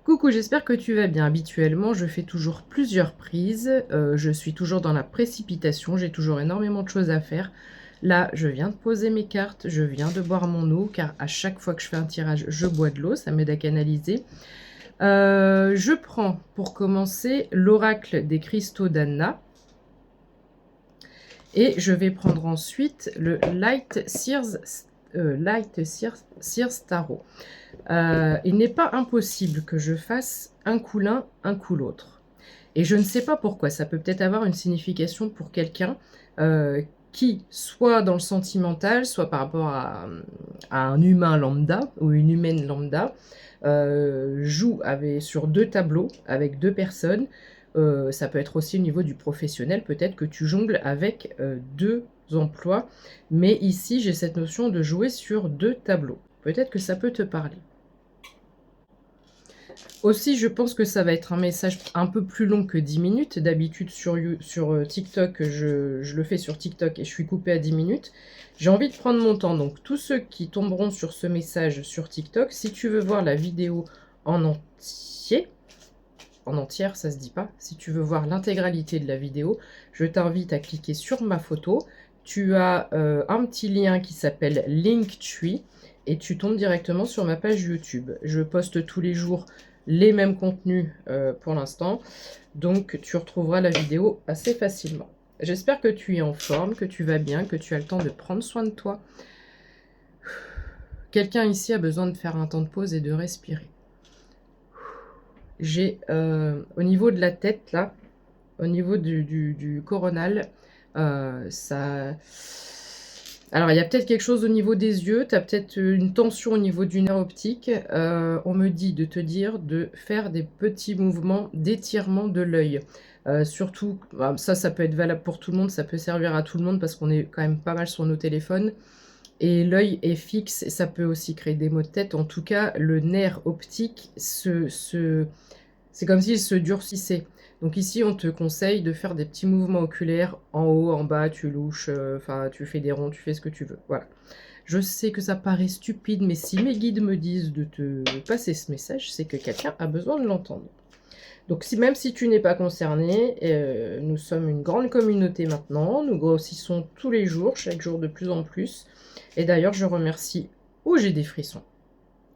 Coucou, j'espère que tu vas bien. Habituellement, je fais toujours plusieurs prises. Je suis toujours dans la précipitation. J'ai toujours énormément de choses à faire. Là, je viens de poser mes cartes. Je viens de boire mon eau, car à chaque fois que je fais un tirage, je bois de l'eau. Ça m'aide à canaliser. Je prends, pour commencer, l'oracle des cristaux d'Anna. Et je vais prendre ensuite le Light Sears Tarot. Il n'est pas impossible que je fasse un coup l'un, un coup l'autre. Et je ne sais pas pourquoi, ça peut peut-être avoir une signification pour quelqu'un qui, soit dans le sentimental, soit par rapport à un humain lambda ou une humaine lambda, joue sur deux tableaux avec deux personnes. Ça peut être aussi au niveau du professionnel, peut-être que tu jongles avec deux emplois, mais ici j'ai cette notion de jouer sur deux tableaux. Peut-être que ça peut te parler. Aussi, je pense que ça va être un message un peu plus long que 10 minutes. D'habitude, sur TikTok, je le fais sur TikTok et je suis coupée à 10 minutes. J'ai envie de prendre mon temps. Donc, tous ceux qui tomberont sur ce message sur TikTok, si tu veux voir la vidéo en entière, ça se dit pas. Si tu veux voir l'intégralité de la vidéo, je t'invite à cliquer sur ma photo. Tu as un petit lien qui s'appelle Linktree et tu tombes directement sur ma page YouTube. Je poste tous les jours les mêmes contenus pour l'instant, donc tu retrouveras la vidéo assez facilement. J'espère que tu es en forme, que tu vas bien, que tu as le temps de prendre soin de toi. Quelqu'un ici a besoin de faire un temps de pause et de respirer. J'ai au niveau de la tête, là, au niveau du coronal, ça... Alors, il y a peut-être quelque chose au niveau des yeux, tu as peut-être une tension au niveau du nerf optique. On me dit de te dire de faire des petits mouvements d'étirement de l'œil. Surtout, ça peut être valable pour tout le monde, ça peut servir à tout le monde parce qu'on est quand même pas mal sur nos téléphones. Et l'œil est fixe et ça peut aussi créer des maux de tête. En tout cas, le nerf optique, c'est comme s'il se durcissait. Donc ici, on te conseille de faire des petits mouvements oculaires en haut, en bas, tu louches, enfin, tu fais des ronds, tu fais ce que tu veux. Voilà. Je sais que ça paraît stupide, mais si mes guides me disent de te passer ce message, c'est que quelqu'un a besoin de l'entendre. Donc même si tu n'es pas concerné, nous sommes une grande communauté maintenant, nous grossissons tous les jours, chaque jour de plus en plus. Et d'ailleurs, je remercie... Oh, j'ai des frissons.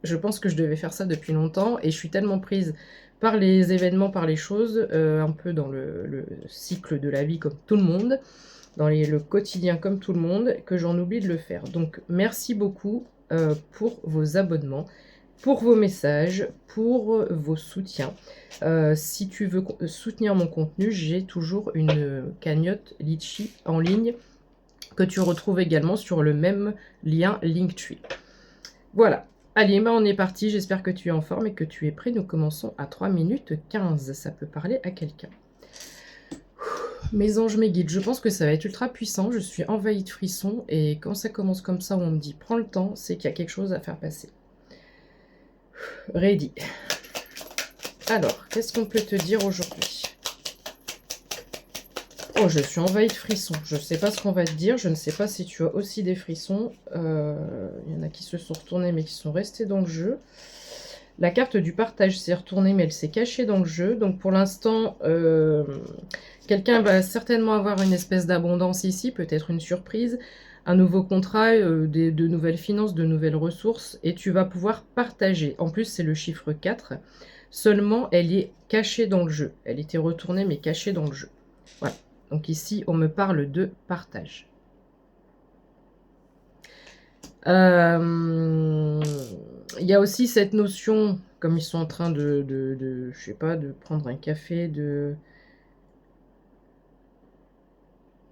Je pense que je devais faire ça depuis longtemps et je suis tellement prise par les événements, par les choses, un peu dans le cycle de la vie comme tout le monde, dans le quotidien comme tout le monde, que j'en oublie de le faire. Donc merci beaucoup pour vos abonnements, pour vos messages, pour vos soutiens. Si tu veux soutenir mon contenu, j'ai toujours une cagnotte Litchi en ligne que tu retrouves également sur le même lien Linktree. Voilà. Allez, on est parti. J'espère que tu es en forme et que tu es prêt. Nous commençons à 3 minutes 15. Ça peut parler à quelqu'un. Mes anges, mes guides, je pense que ça va être ultra puissant. Je suis envahie de frissons. Et quand ça commence comme ça, on me dit prends le temps, c'est qu'il y a quelque chose à faire passer. Ready. Alors, qu'est-ce qu'on peut te dire aujourd'hui? Oh, je suis envahie de frissons. Je ne sais pas ce qu'on va te dire. Je ne sais pas si tu as aussi des frissons. Il y en a qui se sont retournés mais qui sont restés dans le jeu. La carte du partage s'est retournée mais elle s'est cachée dans le jeu. Donc pour l'instant, quelqu'un va certainement avoir une espèce d'abondance ici. Peut-être une surprise. Un nouveau contrat, de nouvelles finances, de nouvelles ressources. Et tu vas pouvoir partager. En plus, c'est le chiffre 4. Seulement, elle est cachée dans le jeu. Elle était retournée mais cachée dans le jeu. Voilà. Donc ici, on me parle de partage. Il y a aussi cette notion, comme ils sont en train je sais pas, de prendre un café,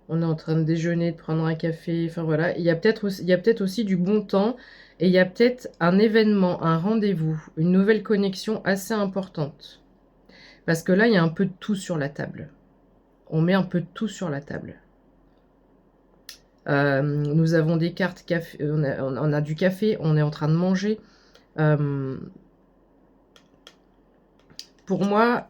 on est en train de déjeuner, de prendre un café, enfin voilà. Il y a peut-être aussi du bon temps et il y a peut-être un événement, un rendez-vous, une nouvelle connexion assez importante. Parce que là, il y a un peu de tout sur la table. On met un peu de tout sur la table. Nous avons des cartes café, on a du café, on est en train de manger. Pour moi,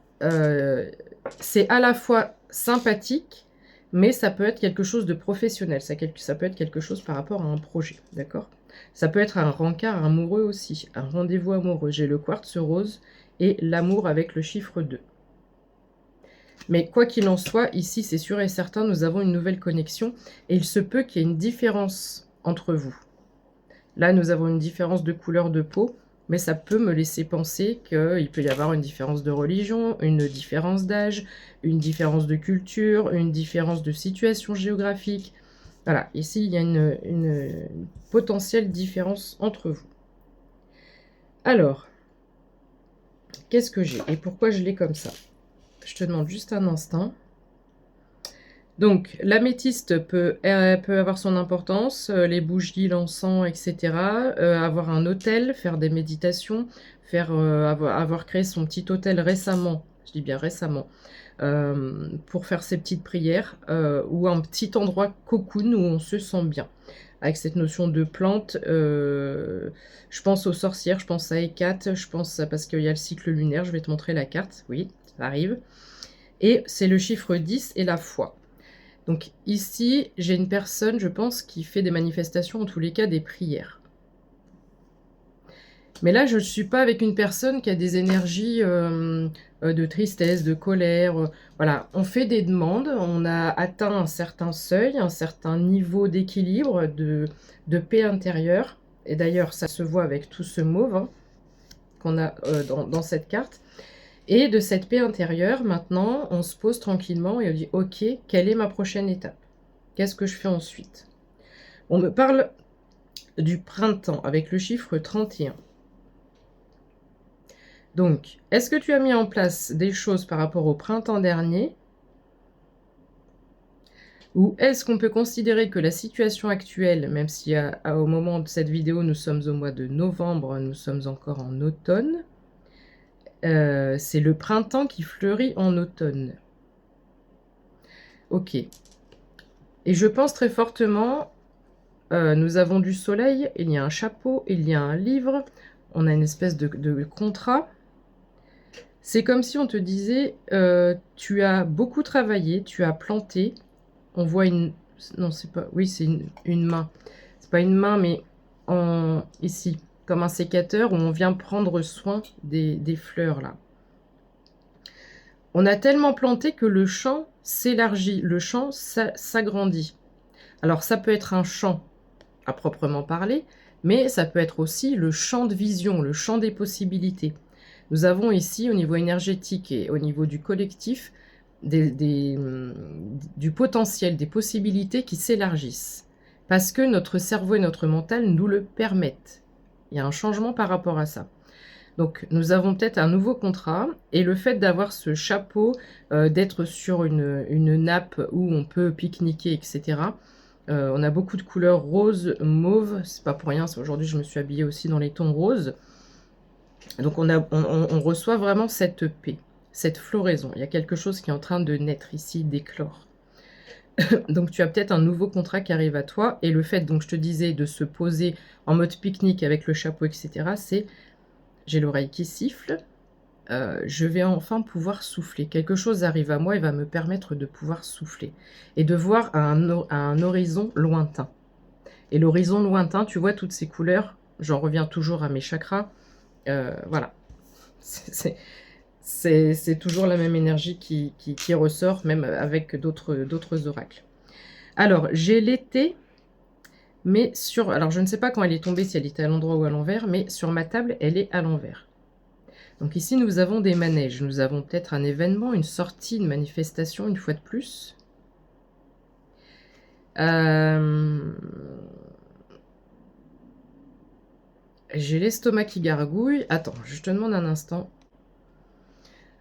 c'est à la fois sympathique, mais ça peut être quelque chose de professionnel. Ça peut être quelque chose par rapport à un projet, d'accord? Ça peut être un rencard amoureux aussi, un rendez-vous amoureux. J'ai le quartz rose et l'amour avec le chiffre 2. Mais quoi qu'il en soit, ici, c'est sûr et certain, nous avons une nouvelle connexion et il se peut qu'il y ait une différence entre vous. Là, nous avons une différence de couleur de peau, mais ça peut me laisser penser qu'il peut y avoir une différence de religion, une différence d'âge, une différence de culture, une différence de situation géographique. Voilà, ici, il y a une potentielle différence entre vous. Alors, qu'est-ce que j'ai et pourquoi je l'ai comme ça? Je te demande juste un instant. Donc, l'améthyste peut avoir son importance, les bougies, l'encens, etc. Avoir un autel, faire des méditations, avoir créé son petit autel récemment, je dis bien récemment, pour faire ses petites prières, ou un petit endroit cocoon où on se sent bien. Avec cette notion de plante, je pense aux sorcières, je pense à Hécate, je pense parce qu'il y a le cycle lunaire, je vais te montrer la carte, oui, ça arrive. Et c'est le chiffre 10 et la foi. Donc ici, j'ai une personne, je pense, qui fait des manifestations, en tous les cas des prières. Mais là, je ne suis pas avec une personne qui a des énergies de tristesse, de colère. Voilà, on fait des demandes, on a atteint un certain seuil, un certain niveau d'équilibre, de paix intérieure. Et d'ailleurs, ça se voit avec tout ce mauve hein, qu'on a dans cette carte. Et de cette paix intérieure, maintenant, on se pose tranquillement et on dit « Ok, quelle est ma prochaine étape? Qu'est-ce que je fais ensuite ?» On me parle du printemps avec le chiffre 31. Donc, est-ce que tu as mis en place des choses par rapport au printemps dernier? Ou est-ce qu'on peut considérer que la situation actuelle, même si au moment de cette vidéo, nous sommes au mois de novembre, nous sommes encore en automne, c'est le printemps qui fleurit en automne. Ok. Et je pense très fortement, nous avons du soleil, il y a un chapeau, il y a un livre, on a une espèce de contrat. C'est comme si on te disait, tu as beaucoup travaillé, tu as planté, on voit une... Non, c'est pas... Oui, c'est une main. C'est pas une main, mais ici, comme un sécateur où on vient prendre soin des fleurs, là. On a tellement planté que le champ s'élargit, le champ s'agrandit. Alors, ça peut être un champ à proprement parler, mais ça peut être aussi le champ de vision, le champ des possibilités. Nous avons ici, au niveau énergétique et au niveau du collectif, du potentiel, des possibilités qui s'élargissent. Parce que notre cerveau et notre mental nous le permettent. Il y a un changement par rapport à ça. Donc, nous avons peut-être un nouveau contrat, et le fait d'avoir ce chapeau, d'être sur une nappe où on peut pique-niquer, etc., on a beaucoup de couleurs rose, mauve, c'est pas pour rien, aujourd'hui je me suis habillée aussi dans les tons roses. Donc on reçoit vraiment cette paix, cette floraison. Il y a quelque chose qui est en train de naître ici, d'éclore. Donc tu as peut-être un nouveau contrat qui arrive à toi, et le fait, donc je te disais, de se poser en mode pique-nique avec le chapeau, etc., c'est, j'ai l'oreille qui siffle, je vais enfin pouvoir souffler. Quelque chose arrive à moi et va me permettre de pouvoir souffler et de voir à un horizon lointain. Et l'horizon lointain, tu vois toutes ces couleurs, j'en reviens toujours à mes chakras, voilà. C'est toujours la même énergie qui ressort, même avec d'autres oracles. Alors, j'ai l'été, mais sur... Alors, je ne sais pas quand elle est tombée, si elle était à l'endroit ou à l'envers, mais sur ma table, elle est à l'envers. Donc ici, nous avons des manèges. Nous avons peut-être un événement, une sortie, une manifestation, une fois de plus. J'ai l'estomac qui gargouille. Attends, je te demande un instant.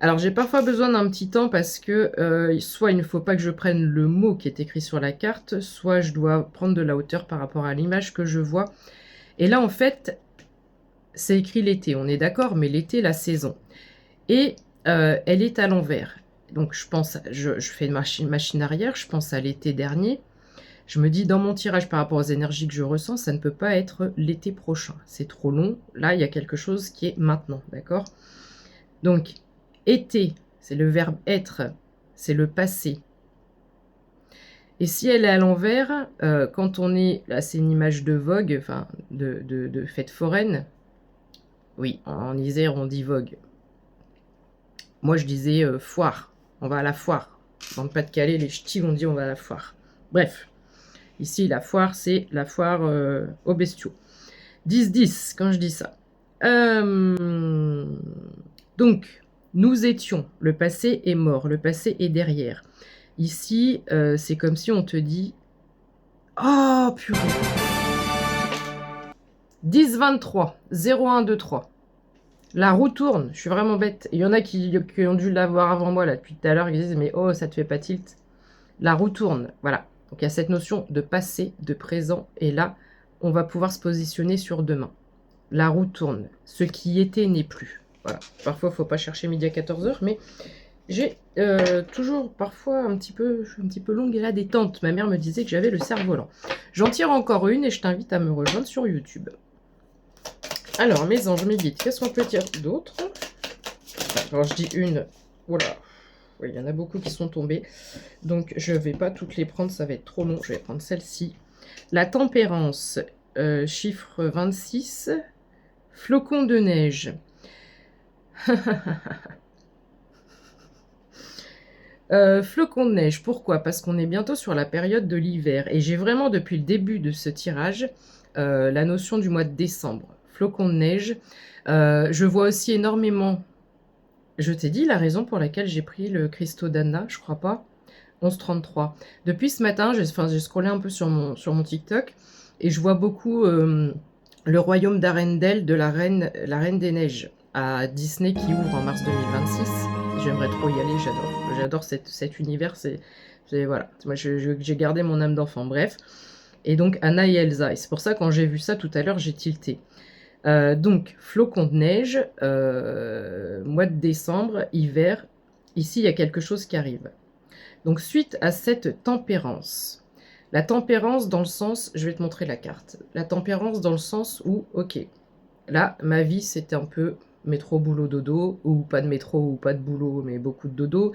Alors, j'ai parfois besoin d'un petit temps parce que soit il ne faut pas que je prenne le mot qui est écrit sur la carte, soit je dois prendre de la hauteur par rapport à l'image que je vois. Et là, en fait, c'est écrit l'été, on est d'accord, mais l'été, la saison. Et elle est à l'envers. Donc, je pense, je fais une machine arrière, je pense à l'été dernier. Je me dis, dans mon tirage par rapport aux énergies que je ressens, ça ne peut pas être l'été prochain. C'est trop long. Là, il y a quelque chose qui est maintenant, d'accord? Donc, été, c'est le verbe être, c'est le passé. Et si elle est à l'envers, quand on est... Là, c'est une image de vogue, enfin, de fête foraine. Oui, en Isère, on dit vogue. Moi, je disais foire. On va à la foire. Dans le Pas-de-Calais, les ch'tis ont dit on va à la foire. Bref, ici, la foire, c'est la foire aux bestiaux. 10-10, quand je dis ça. Donc, nous étions. Le passé est mort. Le passé est derrière. Ici, c'est comme si on te dit... Oh, purée. 10-23. 0-1-2-3. La roue tourne, je suis vraiment bête. Il y en a qui ont dû l'avoir avant moi là depuis tout à l'heure, qui disent mais oh ça te fait pas tilt. La roue tourne, voilà. Donc il y a cette notion de passé, de présent, et là on va pouvoir se positionner sur demain. La roue tourne, ce qui était n'est plus. Voilà. Parfois il ne faut pas chercher midi à 14h, mais j'ai toujours parfois je suis un petit peu longue et la détente. Ma mère me disait que j'avais le cerf-volant. J'en tire encore une et je t'invite à me rejoindre sur YouTube. Alors, mes anges, mes guides, qu'est-ce qu'on peut dire d'autre? Alors, je dis une. Voilà. Oui, il y en a beaucoup qui sont tombées. Donc, je ne vais pas toutes les prendre, ça va être trop long. Je vais prendre celle-ci. La tempérance, chiffre 26. Flocon de neige. Flocon de neige, pourquoi? Parce qu'on est bientôt sur la période de l'hiver. Et j'ai vraiment, depuis le début de ce tirage, la notion du mois de décembre. Flocon de neige. Je vois aussi énormément... Je t'ai dit la raison pour laquelle j'ai pris le Cristo d'Anna, je crois pas. 11,33. Depuis ce matin, j'ai scrollé un peu sur mon TikTok et je vois beaucoup le royaume d'Arendelle de la reine des neiges à Disney qui ouvre en mars 2026. J'aimerais trop y aller, j'adore cet univers. Voilà, moi j'ai gardé mon âme d'enfant, bref. Et donc Anna et Elsa. Et c'est pour ça quand j'ai vu ça tout à l'heure, j'ai tilté. Donc, flocon de neige, mois de décembre, hiver. Ici, il y a quelque chose qui arrive. Donc, suite à cette tempérance, la tempérance dans le sens, je vais te montrer la carte. La tempérance dans le sens où, ok, là, ma vie, c'était un peu métro, boulot, dodo, ou pas de métro, ou pas de boulot, mais beaucoup de dodo.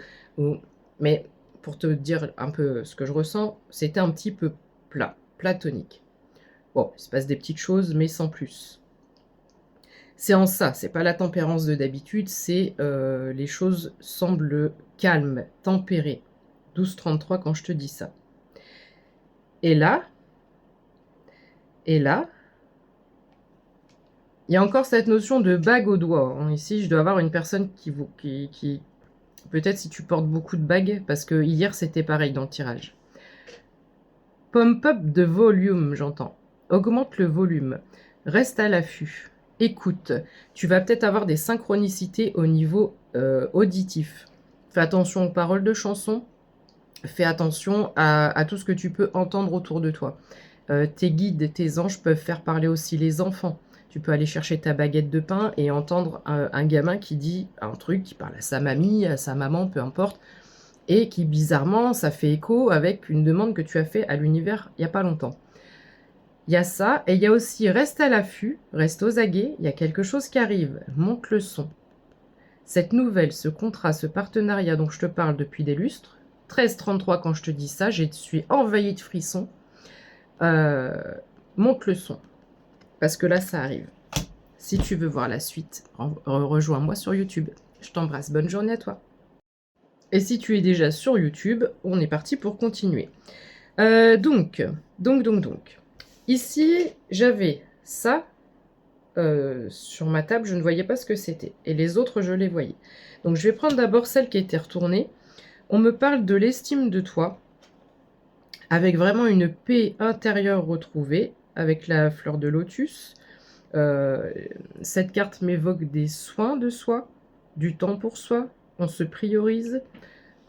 Mais pour te dire un peu ce que je ressens, c'était un petit peu plat, platonique. Bon, il se passe des petites choses, mais sans plus. C'est en ça, c'est pas la tempérance de d'habitude, c'est les choses semblent calmes, tempérées. 12,33 quand je te dis ça. Et là, il y a encore cette notion de bague au doigt. Hein. Ici, je dois avoir une personne qui peut-être si tu portes beaucoup de bagues, parce que hier c'était pareil dans le tirage. Pump up de volume, j'entends. Augmente le volume. Reste à l'affût. Écoute, tu vas peut-être avoir des synchronicités au niveau auditif. Fais attention aux paroles de chansons. Fais attention à tout ce que tu peux entendre autour de toi. Tes guides, tes anges peuvent faire parler aussi les enfants. Tu peux aller chercher ta baguette de pain et entendre un gamin qui dit un truc, qui parle à sa mamie, à sa maman, peu importe, et qui bizarrement, ça fait écho avec une demande que tu as fait à l'univers il n'y a pas longtemps. Il y a ça, et il y a aussi reste à l'affût, reste aux aguets, il y a quelque chose qui arrive, monte le son. Cette nouvelle, ce contrat, ce partenariat dont je te parle depuis des lustres, 13,33 quand je te dis ça, je suis envahie de frissons, monte le son, parce que là ça arrive. Si tu veux voir la suite, rejoins-moi sur YouTube. Je t'embrasse, bonne journée à toi. Et si tu es déjà sur YouTube, on est parti pour continuer. Donc. Ici, j'avais ça sur ma table, je ne voyais pas ce que c'était. Et les autres, je les voyais. Donc, je vais prendre d'abord celle qui était retournée. On me parle de l'estime de toi, avec vraiment une paix intérieure retrouvée, avec la fleur de lotus. Cette carte m'évoque des soins de soi, du temps pour soi, on se priorise,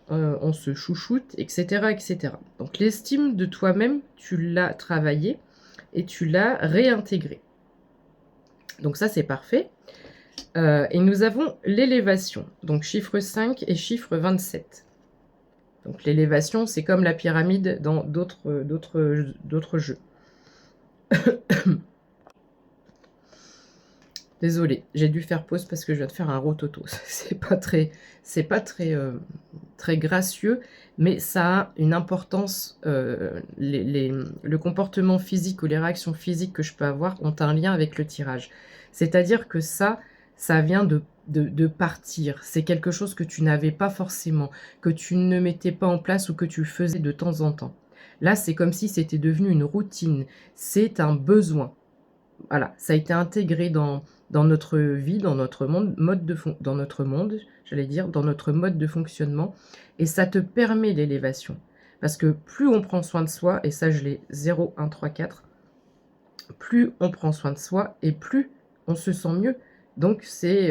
on se chouchoute, etc., etc. Donc, l'estime de toi-même, tu l'as travaillée et tu l'as réintégré. Donc ça, c'est parfait. Et nous avons l'élévation, donc chiffre 5 et chiffre 27. Donc l'élévation, c'est comme la pyramide dans d'autres jeux. Désolée, j'ai dû faire pause parce que je viens de faire un rototo. C'est pas très gracieux, mais ça a une importance. Le comportement physique ou les réactions physiques que je peux avoir ont un lien avec le tirage. C'est-à-dire que ça vient de de partir. C'est quelque chose que tu n'avais pas forcément, que tu ne mettais pas en place ou que tu faisais de temps en temps. Là, c'est comme si c'était devenu une routine. C'est un besoin. Voilà, ça a été intégré dans notre vie, dans notre monde, j'allais dire, dans notre mode de fonctionnement et ça te permet l'élévation. Parce que plus on prend soin de soi, et ça je l'ai 0, 1, 3, 4, plus on prend soin de soi et plus on se sent mieux. Donc c'est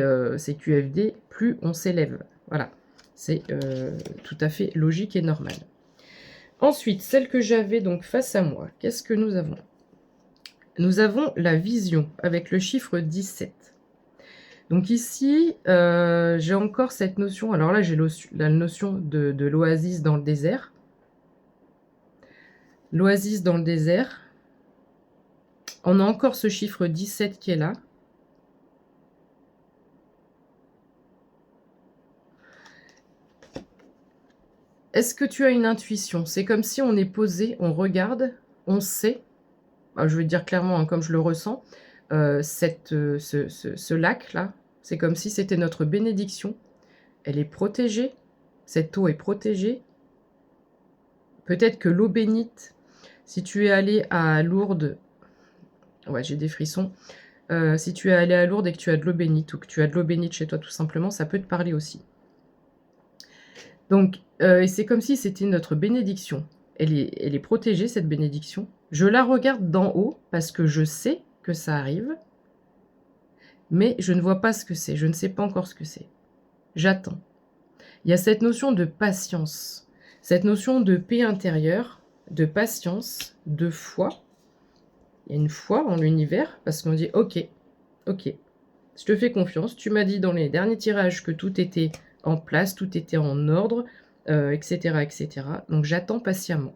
QFD, plus on s'élève. Voilà, c'est tout à fait logique et normal. Ensuite, celle que j'avais donc face à moi, qu'est-ce que nous avons? Nous avons la vision avec le chiffre 17. Donc ici, j'ai encore cette notion, alors là j'ai la notion de l'oasis dans le désert. L'oasis dans le désert. On a encore ce chiffre 17 qui est là. Est-ce que tu as une intuition? C'est comme si on est posé, on regarde, on sait, je vais dire clairement comme je le ressens, ce lac-là, c'est comme si c'était notre bénédiction. Elle est protégée, cette eau est protégée. Peut-être que l'eau bénite, si tu es allé à Lourdes, ouais j'ai des frissons, si tu es allé à Lourdes et que tu as de l'eau bénite, ou que tu as de l'eau bénite chez toi tout simplement, ça peut te parler aussi. Donc, et c'est comme si c'était notre bénédiction. Elle est protégée, cette bénédiction. Je la regarde d'en haut parce que je sais que ça arrive, mais je ne vois pas ce que c'est. Je ne sais pas encore ce que c'est. J'attends. Il y a cette notion de patience, cette notion de paix intérieure, de patience, de foi. Il y a une foi en l'univers parce qu'on dit « Ok, ok, je te fais confiance. Tu m'as dit dans les derniers tirages que tout était en place, tout était en ordre, etc., etc. Donc j'attends patiemment.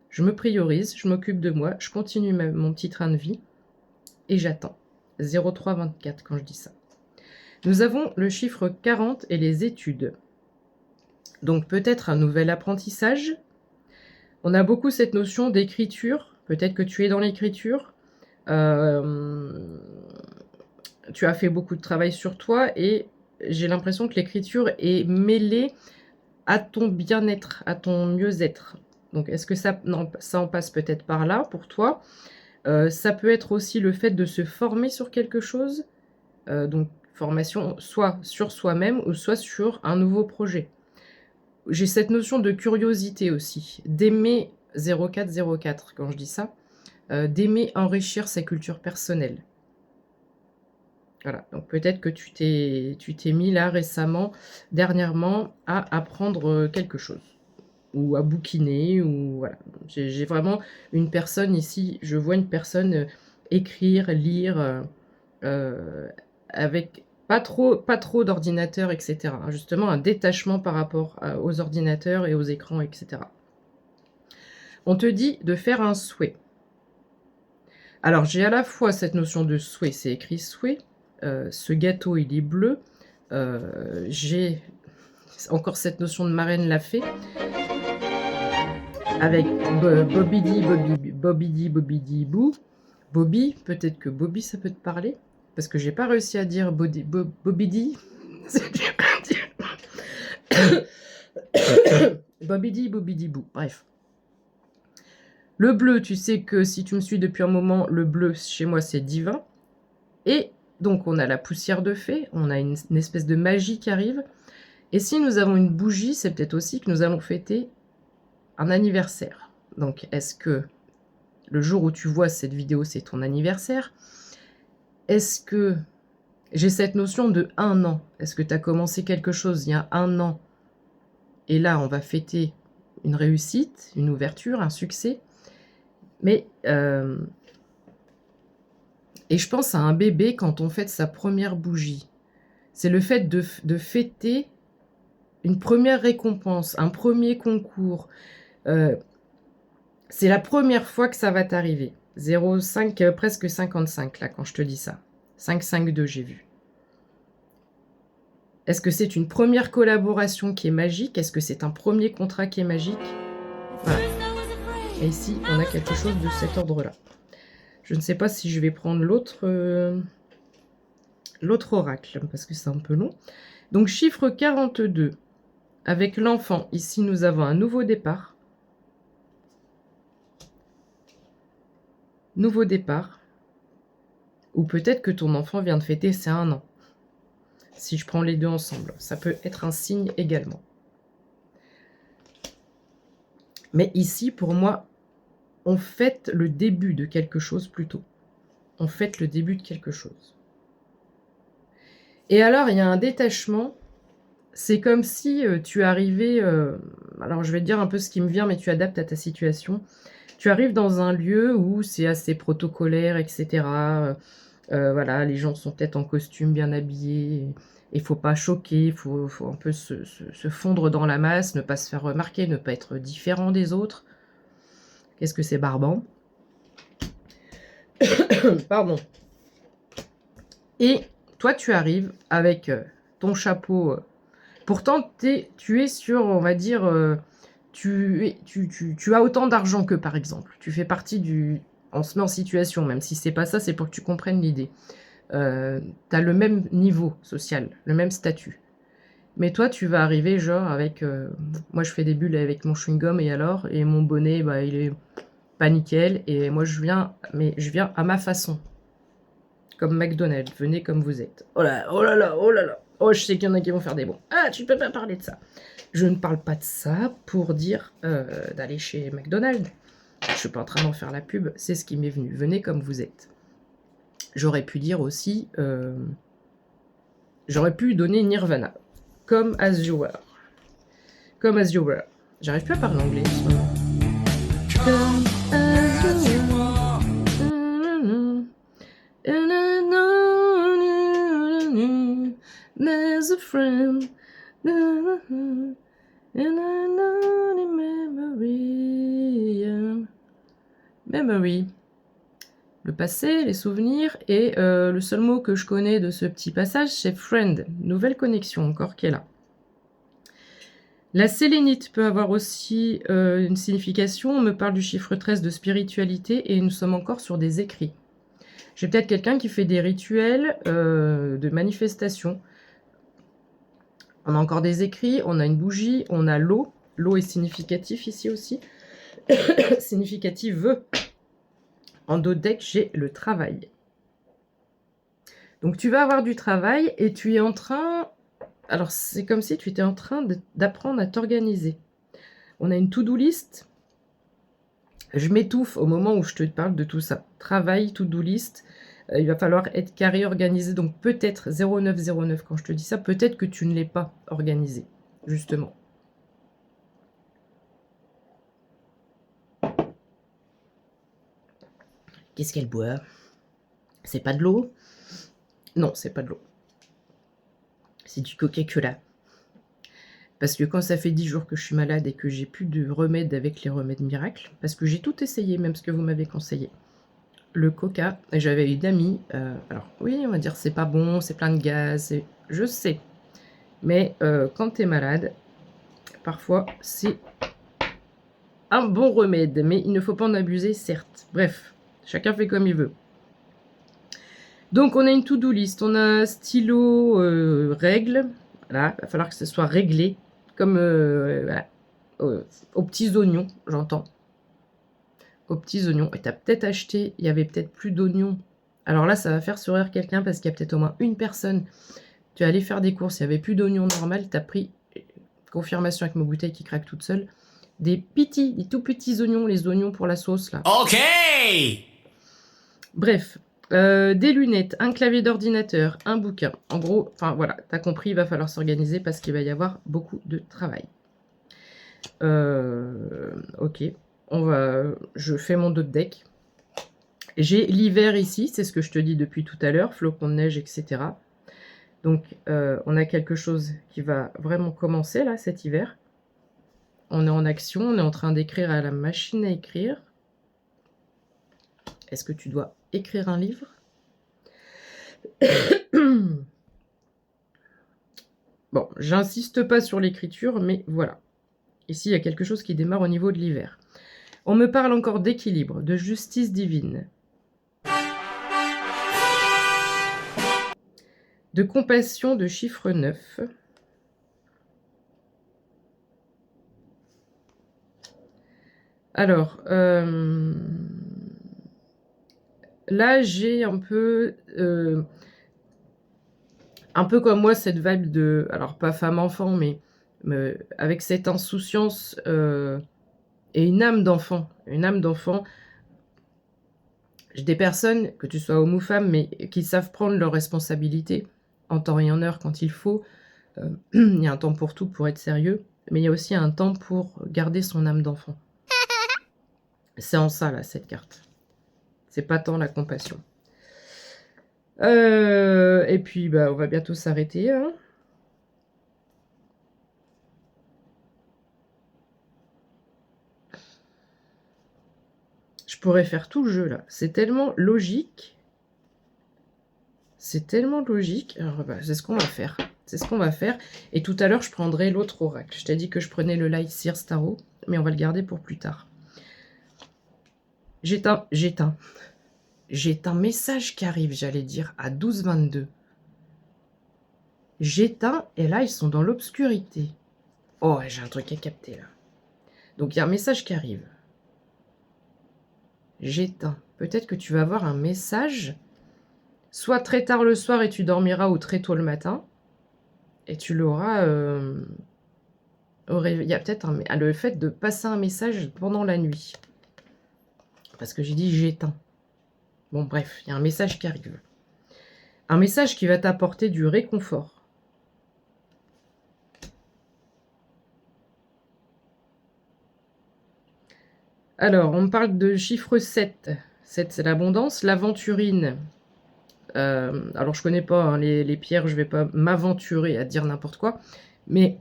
Je me priorise, je m'occupe de moi, je continue mon petit train de vie et j'attends. 0324 quand je dis ça. Nous avons le chiffre 40 et les études. Donc peut-être un nouvel apprentissage. On a beaucoup cette notion d'écriture. Peut-être que tu es dans l'écriture. Tu as fait beaucoup de travail sur toi et j'ai l'impression que l'écriture est mêlée à ton bien-être, à ton mieux-être. Donc, est-ce que ça en passe peut-être par là pour toi? Ça peut être aussi le fait de se former sur quelque chose. Donc, formation soit sur soi-même ou soit sur un nouveau projet. J'ai cette notion de curiosité aussi, d'aimer 0404 quand je dis ça, d'aimer enrichir sa culture personnelle. Voilà, donc peut-être que tu t'es mis là récemment, dernièrement, à apprendre quelque chose ou à bouquiner ou voilà. J'ai vraiment une personne ici, je vois une personne écrire, lire avec pas trop d'ordinateur, etc. Justement, un détachement par rapport aux ordinateurs et aux écrans, etc. On te dit de faire un souhait. Alors, j'ai à la fois cette notion de souhait, c'est écrit souhait. Ce gâteau, il est bleu. J'ai encore cette notion de marraine l'a fait. Avec Bobidi Boo. Bobby, peut-être que Bobby, ça peut te parler. Parce que j'ai pas réussi à dire Bobidi. Bobidi Boo. Bref. Le bleu, tu sais que si tu me suis depuis un moment, le bleu, chez moi, c'est divin. Et donc, on a la poussière de fée, on a une espèce de magie qui arrive. Et si nous avons une bougie, c'est peut-être aussi que nous allons fêter un anniversaire. Donc, est-ce que le jour où tu vois cette vidéo, c'est ton anniversaire? Est-ce que j'ai cette notion de 1 an? Est-ce que tu as commencé quelque chose il y a 1 an? Et là, on va fêter une réussite, une ouverture, un succès. Mais... et je pense à un bébé quand on fête sa première bougie. C'est le fait de fêter une première récompense, un premier concours. C'est la première fois que ça va t'arriver. 0,5, presque 55 là quand je te dis ça. 5,52 j'ai vu. Est-ce que c'est une première collaboration qui est magique? Est-ce que c'est un premier contrat qui est magique? Voilà. Et ici, on a quelque chose de cet ordre-là. Je ne sais pas si je vais prendre l'autre l'autre oracle, parce que c'est un peu long. Donc, chiffre 42. Avec l'enfant, ici, nous avons un nouveau départ. Nouveau départ. Ou peut-être que ton enfant vient de fêter ses 1 an. Si je prends les deux ensemble, ça peut être un signe également. Mais ici, pour moi, on fête le début de quelque chose plutôt. On fête le début de quelque chose. Et alors, il y a un détachement. C'est comme si tu arrivais... alors, je vais te dire un peu ce qui me vient, mais tu adaptes à ta situation. Tu arrives dans un lieu où c'est assez protocolaire, etc. Voilà, les gens sont peut-être en costume, bien habillés. Il ne faut pas choquer, il faut un peu se fondre dans la masse, ne pas se faire remarquer, ne pas être différent des autres. Qu'est-ce que c'est barbant? Pardon. Et toi, tu arrives avec ton chapeau. Pourtant, tu es sur, on va dire, tu as autant d'argent que, par exemple. Tu fais partie du... On se met en situation, même si c'est pas ça, c'est pour que tu comprennes l'idée. Tu as le même niveau social, le même statut. Mais toi, tu vas arriver genre avec... moi, je fais des bulles avec mon chewing-gum et alors, et mon bonnet, bah, il est pas nickel. Et moi, je viens à ma façon. Comme McDonald's, venez comme vous êtes. Oh là, oh là là, oh là là. Oh, je sais qu'il y en a qui vont faire des bons. Ah, tu peux pas parler de ça. Je ne parle pas de ça pour dire d'aller chez McDonald's. Je suis pas en train d'en faire la pub, c'est ce qui m'est venu. Venez comme vous êtes. J'aurais pu dire aussi... j'aurais pu donner Nirvana. Come as you were. Come as you were. J'arrive plus à parler anglais en ce moment. Come as you were. There's a friend. And I know the memory. Memory. Le passé, les souvenirs, et le seul mot que je connais de ce petit passage, c'est friend. Nouvelle connexion encore qui est là. La sélénite peut avoir aussi une signification. On me parle du chiffre 13 de spiritualité et nous sommes encore sur des écrits. J'ai peut-être quelqu'un qui fait des rituels de manifestation. On a encore des écrits, on a une bougie, on a l'eau. L'eau est significatif ici aussi. Significative. En dos de deck, j'ai le travail. Donc tu vas avoir du travail et tu es en train... Alors c'est comme si tu étais en train d'apprendre à t'organiser. On a une to-do list. Je m'étouffe au moment où je te parle de tout ça. Travail, to-do list. Il va falloir être carré, organisé. Donc peut-être 0909 quand je te dis ça, peut-être que tu ne l'es pas organisé, justement. Qu'est-ce qu'elle boit? C'est pas de l'eau? Non, c'est pas de l'eau. C'est du Coca-Cola. Parce que quand ça fait 10 jours que je suis malade et que j'ai plus de remède avec les remèdes miracles, parce que j'ai tout essayé, même ce que vous m'avez conseillé. Le coca, et j'avais une amie, alors oui, on va dire c'est pas bon, c'est plein de gaz, je sais. Mais quand t'es malade, parfois c'est un bon remède, mais il ne faut pas en abuser, certes. Bref, chacun fait comme il veut. Donc on a une to-do list, on a un stylo règle, voilà, il va falloir que ce soit réglé, comme voilà, aux petits oignons, j'entends. Aux petits oignons. Et tu as peut-être acheté, il y avait peut-être plus d'oignons. Alors là, ça va faire sourire quelqu'un parce qu'il y a peut-être au moins une personne. Tu es allé faire des courses, il n'y avait plus d'oignons normaux, tu as pris, confirmation avec ma bouteille qui craque toute seule, des tout petits oignons, les oignons pour la sauce là. Ok. Bref, des lunettes, un clavier d'ordinateur, un bouquin. En gros, enfin voilà, tu as compris, il va falloir s'organiser parce qu'il va y avoir beaucoup de travail. Ok. Je fais mon dos de deck. J'ai l'hiver ici, c'est ce que je te dis depuis tout à l'heure, flocons de neige, etc. Donc, on a quelque chose qui va vraiment commencer, là, cet hiver. On est en action, on est en train d'écrire à la machine à écrire. Est-ce que tu dois écrire un livre? Bon, j'insiste pas sur l'écriture, mais voilà. Ici, il y a quelque chose qui démarre au niveau de l'hiver. On me parle encore d'équilibre, de justice divine. de compassion de chiffre 9. Alors, là, j'ai un peu comme moi cette vibe de, alors pas femme-enfant, mais avec cette insouciance et une âme d'enfant. Une âme d'enfant. J'ai des personnes, que tu sois homme ou femme, mais qui savent prendre leurs responsabilités en temps et en heure quand il faut. Il y a un temps pour tout, pour être sérieux, mais il y a aussi un temps pour garder son âme d'enfant. C'est en ça, là, cette carte. C'est pas tant la compassion. Et puis, bah, on va bientôt s'arrêter, hein. Je pourrais faire tout le jeu, là. C'est tellement logique. C'est tellement logique. Alors, bah, c'est ce qu'on va faire. C'est ce qu'on va faire. Et tout à l'heure, je prendrai l'autre oracle. Je t'ai dit que je prenais le Light Seers Tarot, mais on va le garder pour plus tard. J'ai un message qui arrive, j'allais dire, à 12h22. J'éteins, et là, ils sont dans l'obscurité. Oh, j'ai un truc à capter, là. Donc, il y a un message qui arrive. J'éteins. Peut-être que tu vas avoir un message, soit très tard le soir et tu dormiras, ou très tôt le matin, et tu l'auras au réveil. Il y a peut-être le fait de passer un message pendant la nuit. Parce que j'ai dit j'éteins. Bon, bref, il y a un message qui arrive. Un message qui va t'apporter du réconfort. Alors, on me parle de chiffre 7. 7, c'est l'abondance. L'aventurine. Alors, je connais pas hein, les pierres, je vais pas m'aventurer à dire n'importe quoi. Mais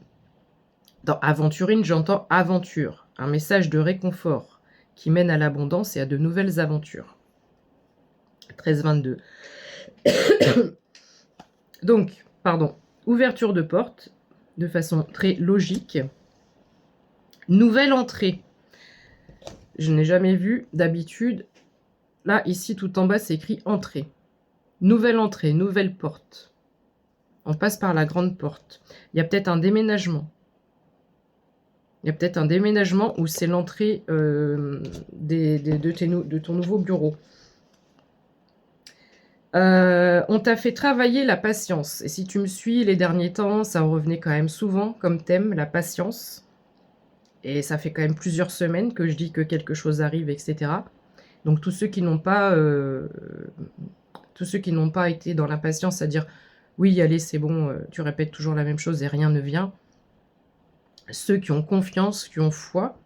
dans aventurine, j'entends aventure. Un message de réconfort qui mène à l'abondance et à de nouvelles aventures. 13-22. Donc, pardon, ouverture de porte de façon très logique. Nouvelle entrée. Je n'ai jamais vu d'habitude. Là, ici, tout en bas, c'est écrit entrée. Nouvelle entrée, nouvelle porte. On passe par la grande porte. Il y a peut-être un déménagement. Il y a peut-être un déménagement où c'est l'entrée de ton nouveau bureau. On t'a fait travailler la patience. Et si tu me suis les derniers temps, ça revenait quand même souvent comme thème, la patience. Et ça fait quand même plusieurs semaines que je dis que quelque chose arrive, etc. Donc tous ceux qui n'ont pas été dans l'impatience, c'est-à-dire oui, allez, c'est bon, tu répètes toujours la même chose et rien ne vient. Ceux qui ont confiance, qui ont foi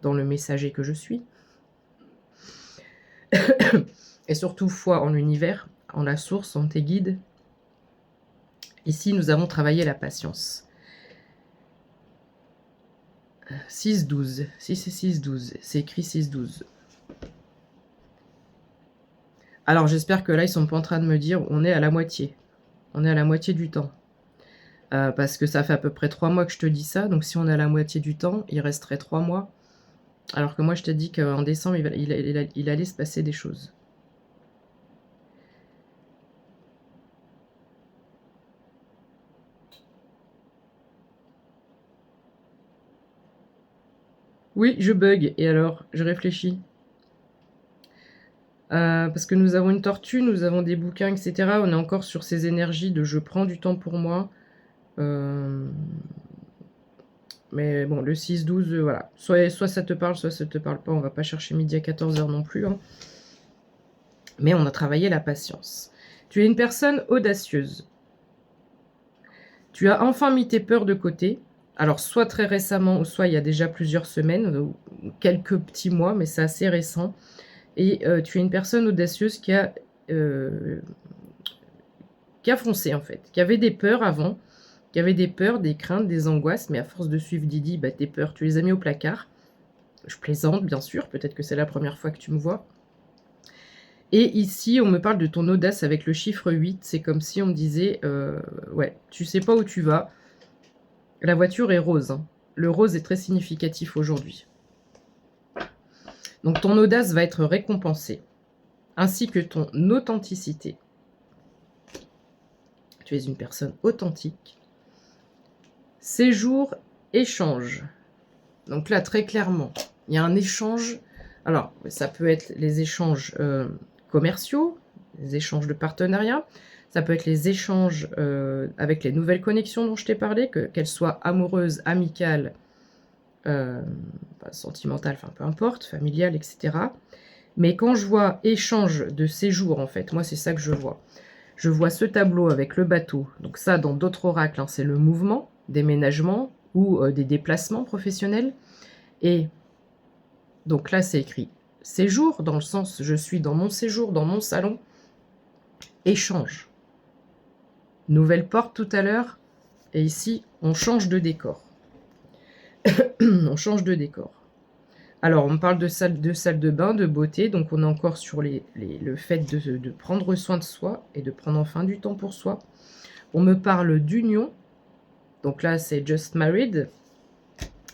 dans le messager que je suis, et surtout foi en l'univers, en la source, en tes guides. Ici, nous avons travaillé la patience. 6-12. Si c'est 6-12, c'est écrit 6-12. Alors, j'espère que là, ils sont pas en train de me dire on est à la moitié. On est à la moitié du temps. Parce que ça fait à peu près 3 mois que je te dis ça. Donc, si on est à la moitié du temps, il resterait 3 mois. Alors que moi, je t'ai dit qu'en décembre, il allait se passer des choses. Oui, je bug. Et alors, je réfléchis. Parce que nous avons une tortue, nous avons des bouquins, etc. On est encore sur ces énergies de je prends du temps pour moi. Mais bon, le 6-12, voilà. Soit ça te parle, soit ça te parle pas. On va pas chercher midi à 14h non plus. Hein. Mais on a travaillé la patience. Tu es une personne audacieuse. Tu as enfin mis tes peurs de côté. Alors, soit très récemment, soit il y a déjà plusieurs semaines, ou quelques petits mois, mais c'est assez récent. Et tu es une personne audacieuse qui a foncé, en fait. Qui avait des peurs avant. Qui avait des peurs, des craintes, des angoisses. Mais à force de suivre Didi, bah, tes peurs, tu les as mis au placard. Je plaisante, bien sûr. Peut-être que c'est la première fois que tu me vois. Et ici, on me parle de ton audace avec le chiffre 8. C'est comme si on me disait, ouais, tu sais pas où tu vas. La voiture est rose. Hein. Le rose est très significatif aujourd'hui. Donc ton audace va être récompensée, ainsi que ton authenticité. Tu es une personne authentique. Séjour, échange. Donc là, très clairement, il y a un échange. Alors, ça peut être les échanges commerciaux, les échanges de partenariat. Ça peut être les échanges avec les nouvelles connexions dont je t'ai parlé, qu'elles soient amoureuses, amicales, sentimentales, enfin peu importe, familiales, etc. Mais quand je vois échange de séjour, en fait, moi c'est ça que je vois. Je vois ce tableau avec le bateau. Donc ça, dans d'autres oracles, hein, c'est le mouvement, déménagement ou des déplacements professionnels. Et donc là, c'est écrit séjour, dans le sens je suis dans mon séjour, dans mon salon. Échange. Nouvelle porte tout à l'heure. Et ici, on change de décor. On change de décor. Alors, on parle de salle de bain, de beauté. Donc, on est encore sur le fait de prendre soin de soi et de prendre enfin du temps pour soi. On me parle d'union. Donc là, c'est just married.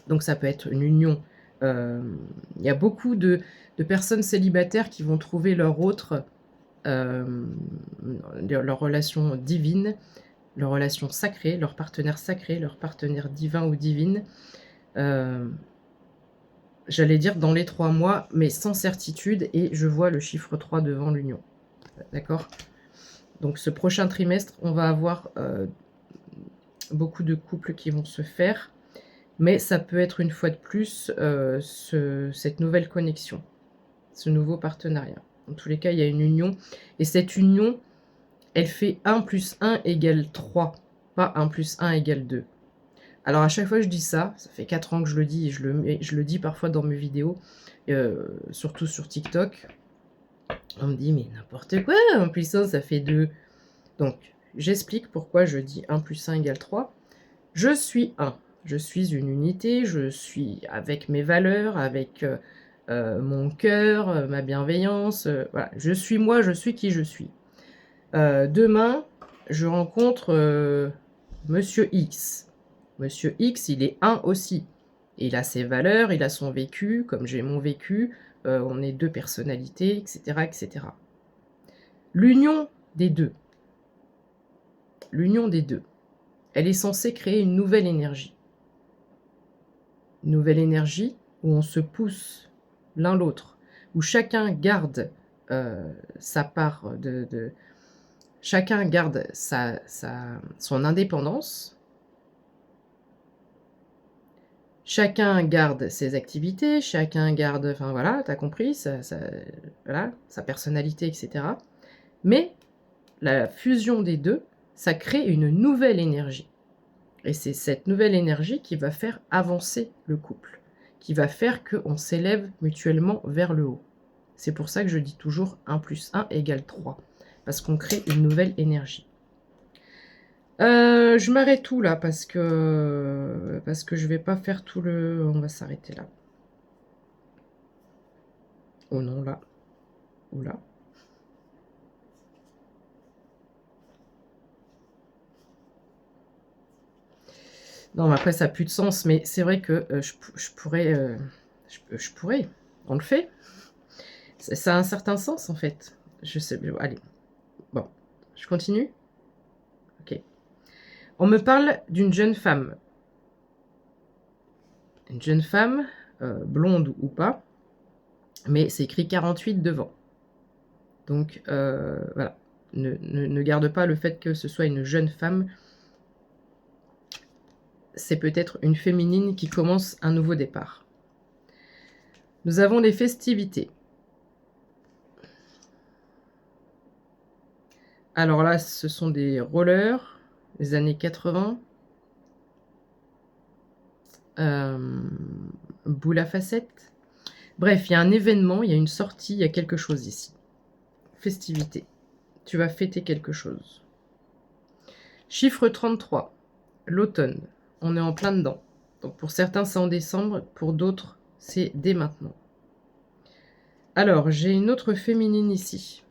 Donc, ça peut être une union. Il y a beaucoup de personnes célibataires qui vont trouver leur autre, leur relation divine, leur relation sacrée, leur partenaire sacré, leur partenaire divin ou divine. J'allais dire dans les 3 mois, mais sans certitude, et je vois le chiffre 3 devant l'union. D'accord? Donc ce prochain trimestre, on va avoir beaucoup de couples qui vont se faire, mais ça peut être une fois de plus cette nouvelle connexion, ce nouveau partenariat. Dans tous les cas, il y a une union, et cette union, elle fait 1 plus 1 égale 3, pas 1 plus 1 égale 2. Alors à chaque fois que je dis ça, ça fait 4 ans que je le dis, et je le dis parfois dans mes vidéos, surtout sur TikTok. On me dit, mais n'importe quoi, 1 plus 1, ça fait 2. Donc, j'explique pourquoi je dis 1 plus 1 égale 3. Je suis 1. Je suis une unité, je suis avec mes valeurs, avec mon cœur, ma bienveillance. Voilà, je suis moi, je suis qui je suis. Demain, je rencontre Monsieur X. Monsieur X, il est 1 aussi. Il a ses valeurs, il a son vécu, comme j'ai mon vécu, on est 2 personnalités, etc., etc. L'union des deux, elle est censée créer une nouvelle énergie. Une nouvelle énergie où on se pousse l'un l'autre, où chacun garde sa part chacun garde son indépendance. Chacun garde ses activités, chacun garde, enfin voilà, t'as compris, voilà, sa personnalité, etc. Mais la fusion des deux, ça crée une nouvelle énergie. Et c'est cette nouvelle énergie qui va faire avancer le couple, qui va faire qu'on s'élève mutuellement vers le haut. C'est pour ça que je dis toujours 1 plus 1 égale 3, parce qu'on crée une nouvelle énergie. Je m'arrête tout là parce que je vais pas faire tout le... On va s'arrêter là. Oh non, là. Ou là. Non, mais après ça n'a plus de sens, mais c'est vrai que je pourrais... je pourrais. On le fait. Ça a un certain sens en fait. Je sais... Allez. Bon. Je continue. Ok. On me parle d'une jeune femme. Une jeune femme, blonde ou pas, mais c'est écrit 48 devant. Donc, voilà. Ne garde pas le fait que ce soit une jeune femme. C'est peut-être une féminine qui commence un nouveau départ. Nous avons les festivités. Alors là, ce sont des rollers des années 80. Boule à facettes. Bref, il y a un événement, il y a une sortie, il y a quelque chose ici. Festivité. Tu vas fêter quelque chose. Chiffre 33. L'automne. On est en plein dedans. Donc pour certains, c'est en décembre. Pour d'autres, c'est dès maintenant. Alors, j'ai une autre féminine ici.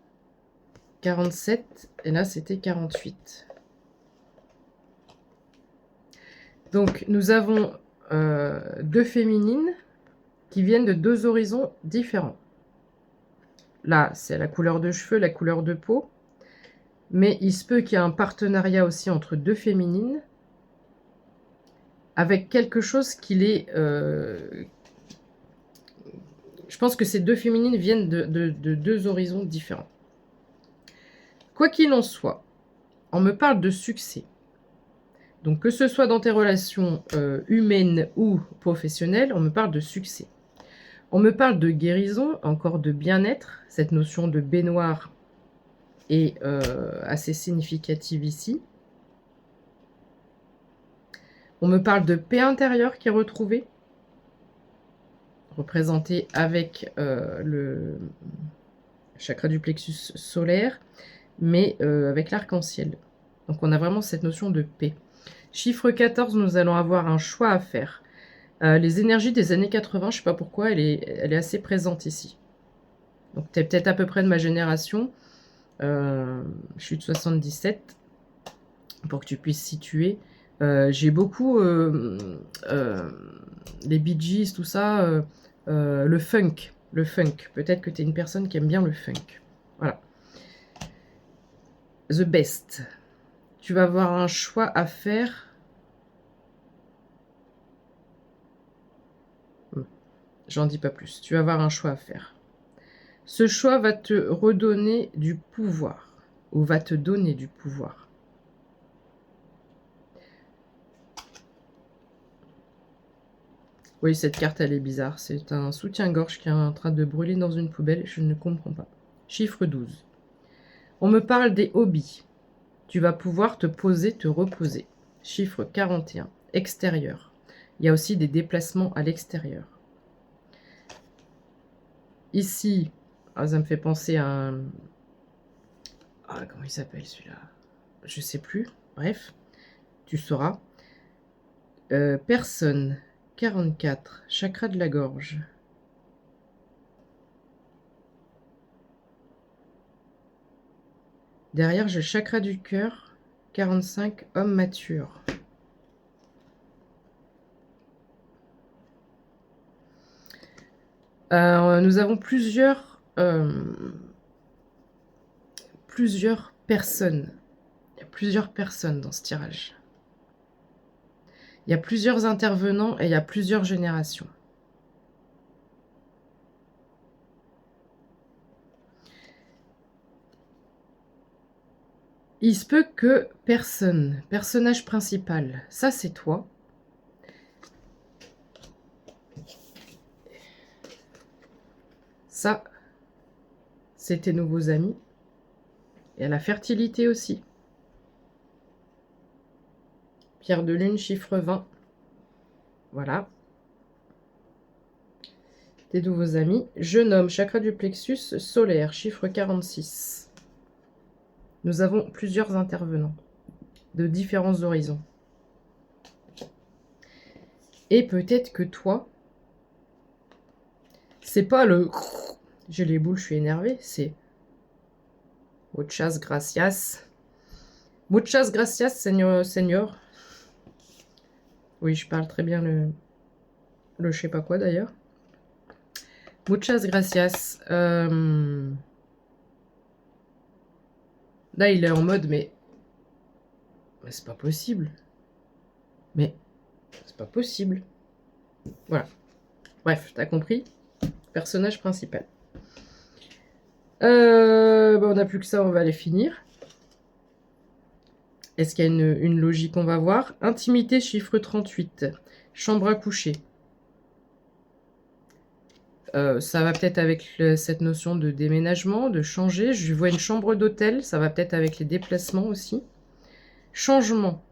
47. Et là, c'était 48. Donc, nous avons 2 féminines qui viennent de 2 horizons différents. Là, c'est la couleur de cheveux, la couleur de peau. Mais il se peut qu'il y ait un partenariat aussi entre deux féminines, avec quelque chose qui est... je pense que ces deux féminines viennent de deux horizons différents. Quoi qu'il en soit, on me parle de succès. Donc que ce soit dans tes relations humaines ou professionnelles, on me parle de succès. On me parle de guérison, encore de bien-être. Cette notion de baignoire est assez significative ici. On me parle de paix intérieure qui est retrouvée, représentée avec le chakra du plexus solaire, mais avec l'arc-en-ciel. Donc on a vraiment cette notion de paix. Chiffre 14, nous allons avoir un choix à faire. Les énergies des années 80, je ne sais pas pourquoi, elle est assez présente ici. Donc tu es peut-être à peu près de ma génération. Je suis de 77, pour que tu puisses situer. J'ai beaucoup les Bee Gees, tout ça, le funk. Le funk. Peut-être que tu es une personne qui aime bien le funk. Voilà. The best. Tu vas avoir un choix à faire. J'en dis pas plus. Tu vas avoir un choix à faire. Ce choix va te redonner du pouvoir. Ou va te donner du pouvoir. Oui, cette carte, elle est bizarre. C'est un soutien-gorge qui est en train de brûler dans une poubelle. Je ne comprends pas. Chiffre 12. On me parle des hobbies. Tu vas pouvoir te poser, te reposer. Chiffre 41. Extérieur. Il y a aussi des déplacements à l'extérieur. Ici, ça me fait penser à un... comment il s'appelle celui-là? Je sais plus. Bref, tu sauras. Personne. 44. Chakra de la gorge. Derrière, j'ai le chakra du cœur. 45. Homme mature. Nous avons plusieurs personnes. Il y a plusieurs personnes dans ce tirage. Il y a plusieurs intervenants et il y a plusieurs générations. Il se peut que personne, personnage principal, ça c'est toi. Ça, c'est tes nouveaux amis. Et à la fertilité aussi. Pierre de lune, chiffre 20. Voilà. Tes nouveaux amis. Jeune homme, chakra du plexus solaire, chiffre 46. Nous avons plusieurs intervenants de différents horizons. Et peut-être que toi, c'est pas le... J'ai les boules, je suis énervée. C'est... Muchas gracias. Muchas gracias, señor. Oui, je parle très bien le je sais pas quoi d'ailleurs. Muchas gracias. Là, il est en mode, mais c'est pas possible. Mais c'est pas possible. Voilà. Bref, t'as compris. Personnage principal. On n'a plus que ça, on va les finir. Est-ce qu'il y a une logique? On va voir. Intimité, chiffre 38. Chambre à coucher. Ça va peut-être avec cette notion de déménagement, de changer. Je vois une chambre d'hôtel. Ça va peut-être avec les déplacements aussi. Changement.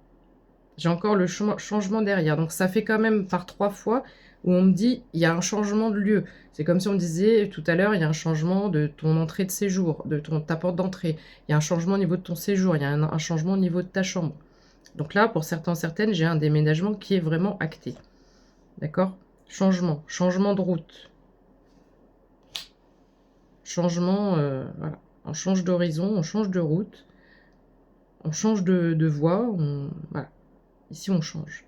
J'ai encore le changement derrière. Donc ça fait quand même par 3 fois où on me dit il y a un changement de lieu. C'est comme si on me disait tout à l'heure il y a un changement de ton entrée de séjour, de ta porte d'entrée. Il y a un changement au niveau de ton séjour. Il y a un changement au niveau de ta chambre. Donc là, pour certaines, j'ai un déménagement qui est vraiment acté. D'accord? Changement. Changement de route. Changement, voilà. On change d'horizon, on change de route. On change de voie. Voilà. Ici, on change.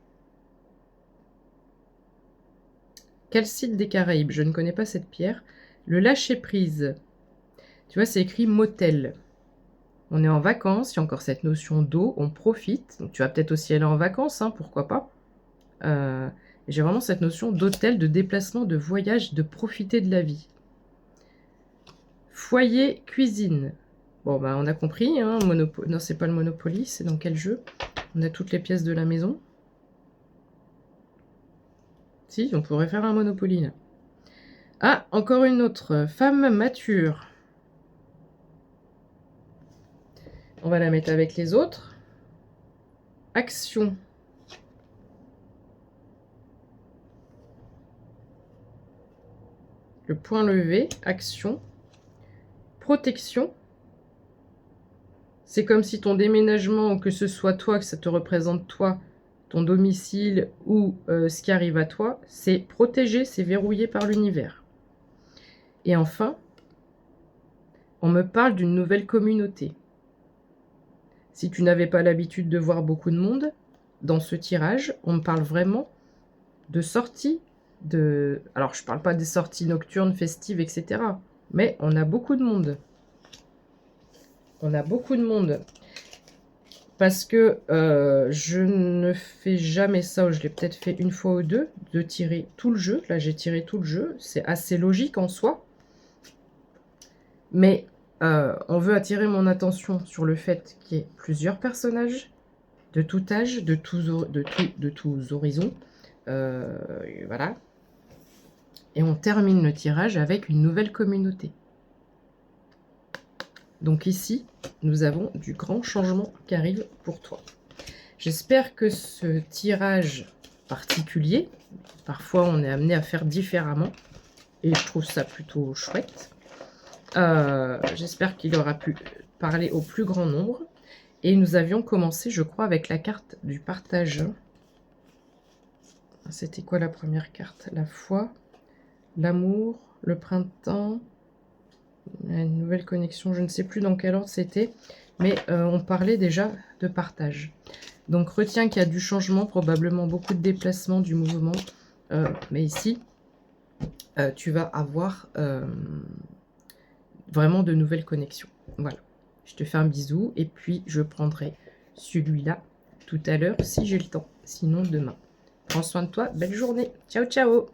Calcite des Caraïbes, je ne connais pas cette pierre. Le lâcher-prise. Tu vois, c'est écrit motel. On est en vacances, il y a encore cette notion d'eau, on profite. Donc tu vas peut-être aussi aller en vacances, hein, pourquoi pas. J'ai vraiment cette notion d'hôtel, de déplacement, de voyage, de profiter de la vie. Foyer, cuisine. Bon, bah, on a compris, hein, non, c'est pas le Monopoly, c'est dans quel jeu? On a toutes les pièces de la maison. Si, on pourrait faire un Monopoly, là. Ah, encore une autre. Femme mature. On va la mettre avec les autres. Action. Le point levé, action. Protection. C'est comme si ton déménagement, que ce soit toi, que ça te représente toi, ton domicile ou ce qui arrive à toi, c'est protégé, c'est verrouillé par l'univers. Et enfin, on me parle d'une nouvelle communauté. Si tu n'avais pas l'habitude de voir beaucoup de monde, dans ce tirage, on me parle vraiment de sorties, alors je ne parle pas des sorties nocturnes, festives, etc. Mais on a beaucoup de monde. On a beaucoup de monde. Parce que je ne fais jamais ça, ou je l'ai peut-être fait une fois ou deux, de tirer tout le jeu. Là, j'ai tiré tout le jeu. C'est assez logique en soi. Mais on veut attirer mon attention sur le fait qu'il y ait plusieurs personnages, de tout âge, de tous horizons. Voilà. Et on termine le tirage avec une nouvelle communauté. Donc ici, nous avons du grand changement qui arrive pour toi. J'espère que ce tirage particulier, parfois on est amené à faire différemment, et je trouve ça plutôt chouette. J'espère qu'il aura pu parler au plus grand nombre. Et nous avions commencé, je crois, avec la carte du partage. C'était quoi la première carte? La foi, l'amour, le printemps, une nouvelle connexion. Je ne sais plus dans quel ordre c'était, mais on parlait déjà de partage. Donc retiens qu'il y a du changement, probablement beaucoup de déplacements, du mouvement. Mais ici, tu vas avoir vraiment de nouvelles connexions. Voilà. Je te fais un bisou et puis je prendrai celui-là tout à l'heure si j'ai le temps. Sinon demain. Prends soin de toi. Belle journée. Ciao, ciao.